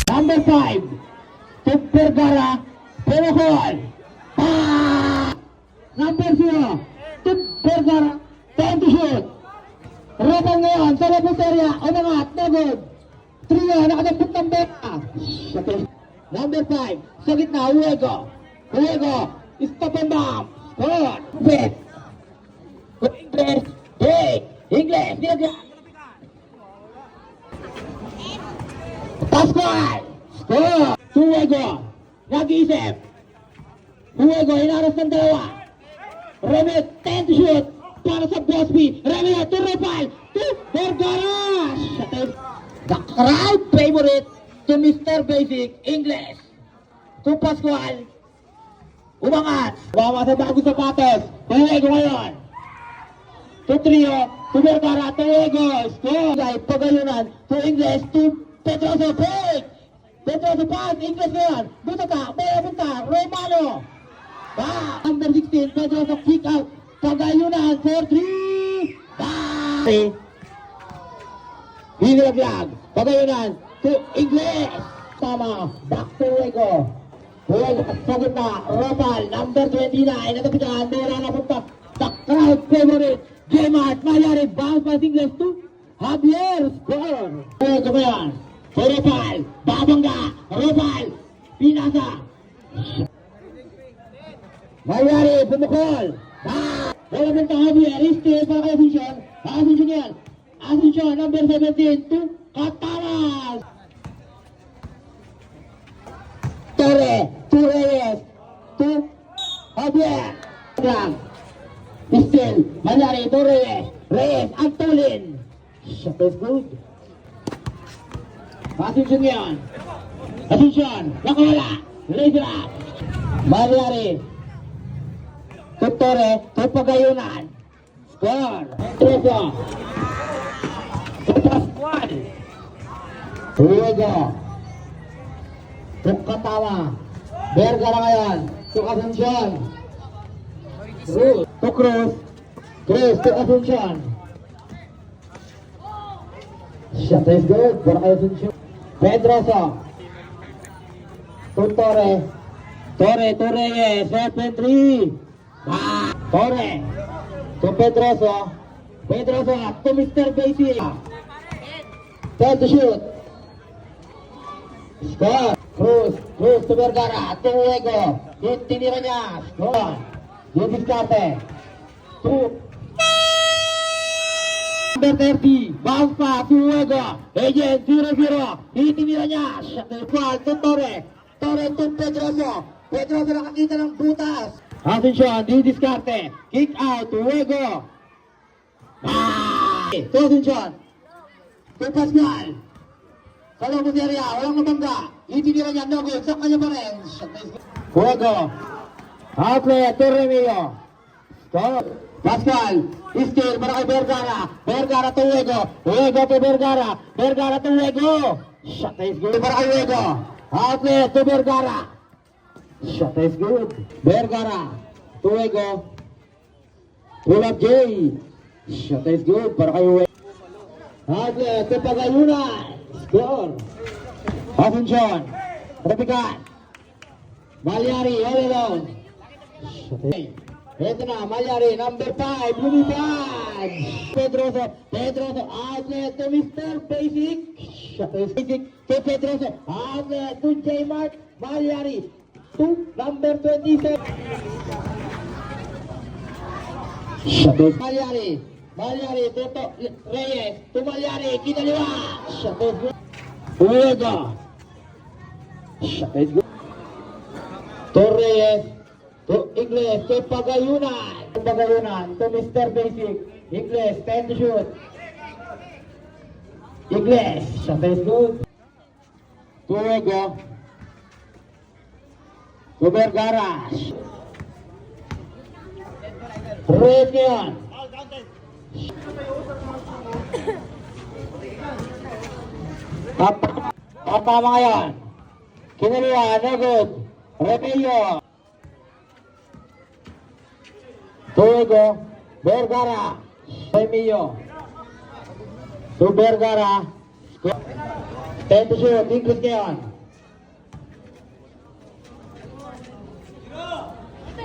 Number 5. To Vergara. Pinakol. Number 0. To Vergara. 10 to shoot. Rebel ngayon sa labas area. Umangat. No good. Trio. Nakadagpot ng beta. Number 5. Sa gitna. Huego. Stop and bomb. Score. Pit. English. Hey. English. Pascual. Score. Huego. Nag-iisip. Huego. Inaras ng dalawa. Remit. 10 to shoot. Para sa Bosby. Remit. To Rapal. To Vergara. The crowd favorite to Mr. Basic English. To Pascual. Umangat. Bawa sa bago sapatos. Huego ngayon. To Trio. To Vergara. To Huego. Score. Pagayunan. To English. To Pedroso. Break. Pedroso pass. English ngayon. Butata. May punta. Romano. Number 16. Pedroso kick out. Pagayunan. 4-3. Hinilaglag. Pagayunan. To English. Tama. Back to Huego. Huego sa gitna. Rapal. Number 29. Natapitan. Mera na punta. The crowd favorite. Gemart. Mayari. Bounce pass English to Javier. Score. Huego ba yan? To Rapal. Babangga. Rapal. Pinasa. Mayari. Pumukol. Wala punta Javier. Still para kay Asuncion. Asuncion yan. Asuncion. Number 17. To Kataras. Torre, to Reyes, to Javier. Still, Mayari, to Reyes, Antolin. Shot is good. Asuncion yan. Asuncion, nakawala. Raise it up. Mayari, to Torre, to Pagayunan. Score. Treso. To Pascual. Huego. To Katawa. Vergara ngayon. To Asuncion. To Cruz. To Asuncion. Shot is good. Para kay Asuncion. Pedroso. To Torre. To Reyes. Open 3. Torre. To Pedroso. To Mr. Basic. 10 to shoot. Score. Cruz to Vergara, to Huego. Yung tinira niya. Score. Yung diskarte. To number 30. Bounce pass to Huego. Agent 0-0. Itinira niya. Shot and foul to Torre. To Pedroso. Pedroso nakakita ng butas. Asuncion, di diskarte. Kick out to Huego. To Asuncion. To Pascual. Sa loob ng area, walang nabangga. Itinira niya, no good. Sa kanya pa rin. Huego. Outlet, to Remillo. Stop. Pascual. Still, para kay Vergara. Vergara to Huego. Huego to Vergara. Vergara to Huego. Shot is good. Para kay Huego. Outlet to Vergara. Shot is good. Vergara to Huego. Pull up J. Shot is good. Para kay Huego. Outlet to Pagayunan. Score. Asuncion. Rapikan. Malyari all alone. Ito na, Malyari, number 5, lumipad. Pedroso, outlet to Mr. Basic. Basic to Pedroso, outlet to J. Mart. Malyari to number 27. Malyari to Reyes, to Malyari, kinaliwa. Huego. To Reyes, to English, to Pagayunan. To Mr. Basic. English, 10 to shoot. English, shot is good. To Huego. To Vergara. Reyes ngayon. Tama ngayon. Kinaliwa, no good. Remillo. To Huego. Vergara. Remillo. To Vergara. 10 to shoot. English ngayon.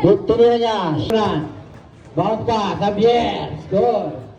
Tinira niya. Bounce pass. Javier. Score.